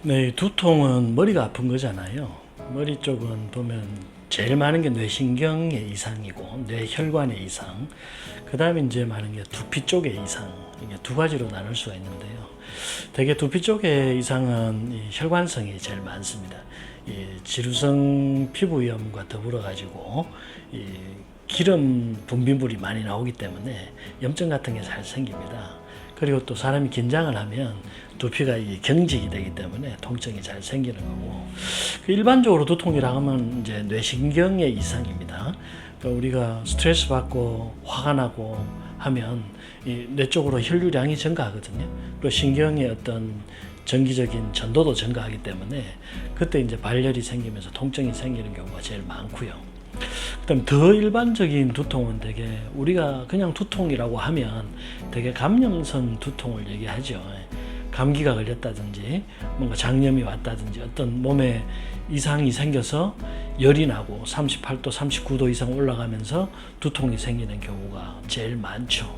네, 두통은 머리가 아픈 거잖아요. 머리 쪽은 보면 제일 많은 게 뇌신경의 이상이고 뇌혈관의 이상, 그 다음에 이제 많은 게 두피 쪽의 이상, 이게 두 가지로 나눌 수가 있는데요. 대개 두피 쪽의 이상은 이 혈관성이 제일 많습니다. 이 지루성 피부염과 더불어 가지고 이 기름 분비물이 많이 나오기 때문에 염증 같은 게 잘 생깁니다. 그리고 또 사람이 긴장을 하면 두피가 경직이 되기 때문에 통증이 잘 생기는 거고, 일반적으로 두통이라 하면 이제 뇌신경의 이상입니다. 그러니까 우리가 스트레스 받고 화가 나고 하면 뇌 쪽으로 혈류량이 증가하거든요. 또 신경의 어떤 전기적인 전도도 증가하기 때문에 그때 이제 발열이 생기면서 통증이 생기는 경우가 제일 많고요. 그다음 더 일반적인 두통은 되게 우리가 그냥 두통이라고 하면 되게 감염성 두통을 얘기하죠. 감기가 걸렸다든지 뭔가 장염이 왔다든지 어떤 몸에 이상이 생겨서 열이 나고 38도, 39도 이상 올라가면서 두통이 생기는 경우가 제일 많죠.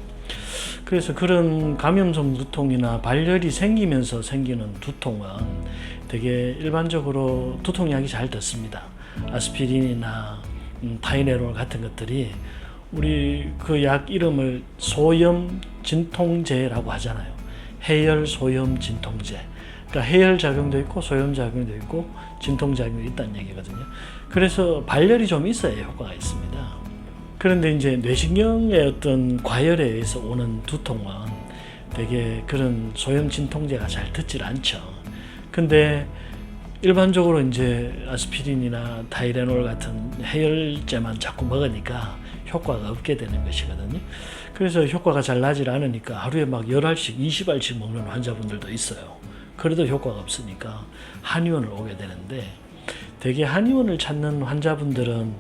그래서 그런 감염성 두통이나 발열이 생기면서 생기는 두통은 되게 일반적으로 두통약이 잘 듣습니다. 아스피린이나 타이레놀 같은 것들이 우리 그 약 이름을 소염 진통제라고 하잖아요. 해열 소염 진통제. 그러니까 해열 작용도 있고 소염 작용도 있고 진통 작용도 있다는 얘기거든요. 그래서 발열이 좀 있어야 효과가 있습니다. 그런데 이제 뇌신경의 어떤 과열에 의해서 오는 두통은 되게 그런 소염 진통제가 잘 듣질 않죠. 근데 일반적으로 이제 아스피린이나 타이레놀 같은 해열제만 자꾸 먹으니까 효과가 없게 되는 것이거든요. 그래서 효과가 잘 나질 않으니까 하루에 막 10알씩, 20알씩 먹는 환자분들도 있어요. 그래도 효과가 없으니까 한의원을 오게 되는데, 대개 한의원을 찾는 환자분들은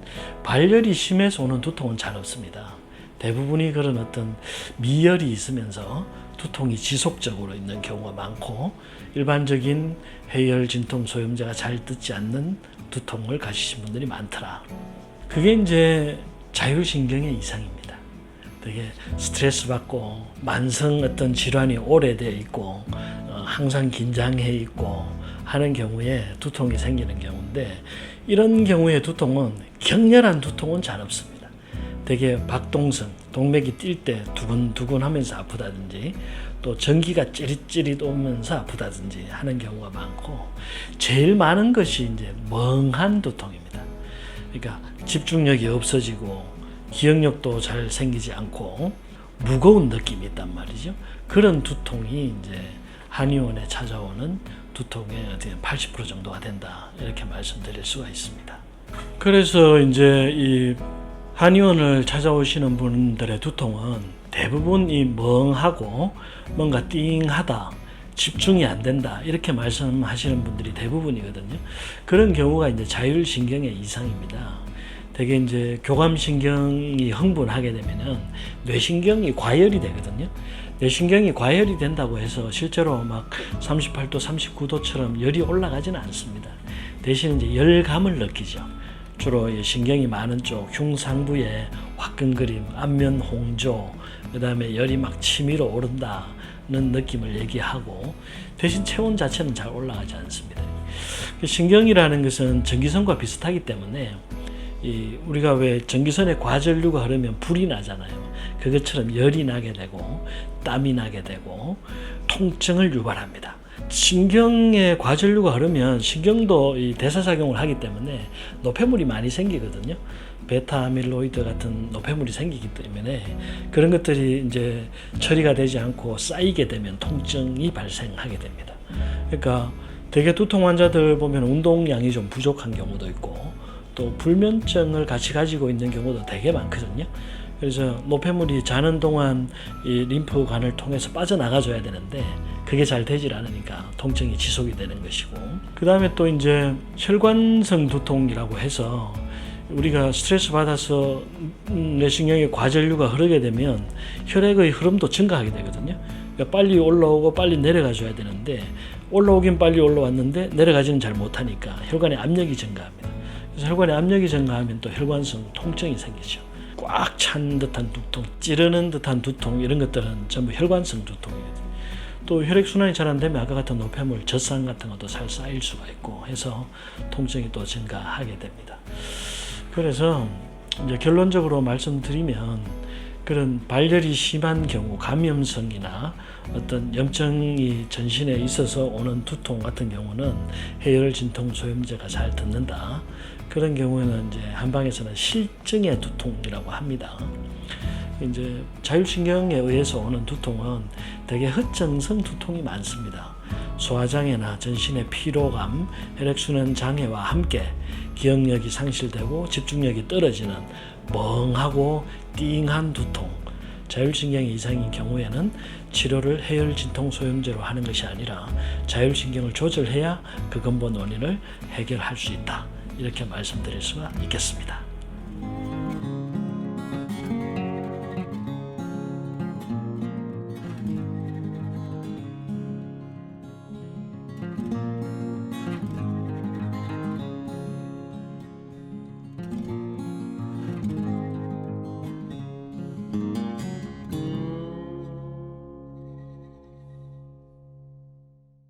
발열이 심해서 오는 두통은 잘 없습니다. 대부분이 그런 어떤 미열이 있으면서 두통이 지속적으로 있는 경우가 많고, 일반적인 해열 진통 소염제가 잘 듣지 않는 두통을 가지신 분들이 많더라. 그게 이제 자율신경의 이상입니다. 되게 스트레스 받고 만성 어떤 질환이 오래돼 있고 항상 긴장해 있고 하는 경우에 두통이 생기는 경우인데, 이런 경우에 두통은 격렬한 두통은 잘 없습니다. 되게 박동성, 동맥이 뛸 때 두근두근 하면서 아프다든지 또 전기가 찌릿찌릿 오면서 아프다든지 하는 경우가 많고, 제일 많은 것이 이제 멍한 두통입니다. 그러니까 집중력이 없어지고 기억력도 잘 생기지 않고 무거운 느낌이 있단 말이죠. 그런 두통이 이제 한의원에 찾아오는 두통의 80% 정도가 된다, 이렇게 말씀드릴 수가 있습니다. 그래서 이제 이 한의원을 찾아오시는 분들의 두통은 대부분 이 멍하고 뭔가 띵하다, 집중이 안 된다, 이렇게 말씀하시는 분들이 대부분이거든요. 그런 경우가 이제 자율신경의 이상입니다. 되게 이제 교감신경이 흥분하게 되면은 뇌신경이 과열이 되거든요. 뇌신경이 과열이 된다고 해서 실제로 막 38도, 39도처럼 열이 올라가지는 않습니다. 대신 이제 열감을 느끼죠. 주로 신경이 많은 쪽 흉상부에 화끈거림, 안면 홍조, 그 다음에 열이 막 치밀어 오른다는 느낌을 얘기하고, 대신 체온 자체는 잘 올라가지 않습니다. 신경이라는 것은 전기선과 비슷하기 때문에 우리가 왜 전기선에 과전류가 흐르면 불이 나잖아요. 그것처럼 열이 나게 되고 땀이 나게 되고 통증을 유발합니다. 신경에 과전류가 흐르면 신경도 이 대사작용을 하기 때문에 노폐물이 많이 생기거든요. 베타 아밀로이드 같은 노폐물이 생기기 때문에 그런 것들이 이제 처리가 되지 않고 쌓이게 되면 통증이 발생하게 됩니다. 그러니까 대개 두통 환자들 보면 운동량이 좀 부족한 경우도 있고 또 불면증을 같이 가지고 있는 경우도 되게 많거든요. 그래서 노폐물이 자는 동안 이 림프관을 통해서 빠져나가줘야 되는데 그게 잘 되질 않으니까 통증이 지속이 되는 것이고, 그 다음에 또 이제 혈관성 두통이라고 해서 우리가 스트레스 받아서 뇌신경에 과전류가 흐르게 되면 혈액의 흐름도 증가하게 되거든요. 그러니까 빨리 올라오고 빨리 내려가 줘야 되는데 올라오긴 빨리 올라왔는데 내려가지는 잘 못하니까 혈관의 압력이 증가합니다. 그래서 혈관의 압력이 증가하면 또 혈관성 통증이 생기죠. 꽉 찬 듯한 두통, 찌르는 듯한 두통, 이런 것들은 전부 혈관성 두통이거든요. 또 혈액순환이 잘 안 되면 아까 같은 노폐물, 젖산 같은 것도 잘 쌓일 수가 있고 해서 통증이 또 증가하게 됩니다. 그래서 이제 결론적으로 말씀드리면 그런 발열이 심한 경우, 감염성이나 어떤 염증이 전신에 있어서 오는 두통 같은 경우는 해열 진통 소염제가 잘 듣는다. 그런 경우에는 이제 한방에서는 실증의 두통이라고 합니다. 이제 자율신경에 의해서 오는 두통은 대개 흑증성 두통이 많습니다. 소화장애나 전신의 피로감, 혈액순환 장애와 함께 기억력이 상실되고 집중력이 떨어지는 멍하고 띵한 두통, 자율신경의 이상인 경우에는 치료를 해열진통소염제로 하는 것이 아니라 자율신경을 조절해야 그 근본 원인을 해결할 수 있다. 이렇게 말씀드릴 수가 있겠습니다.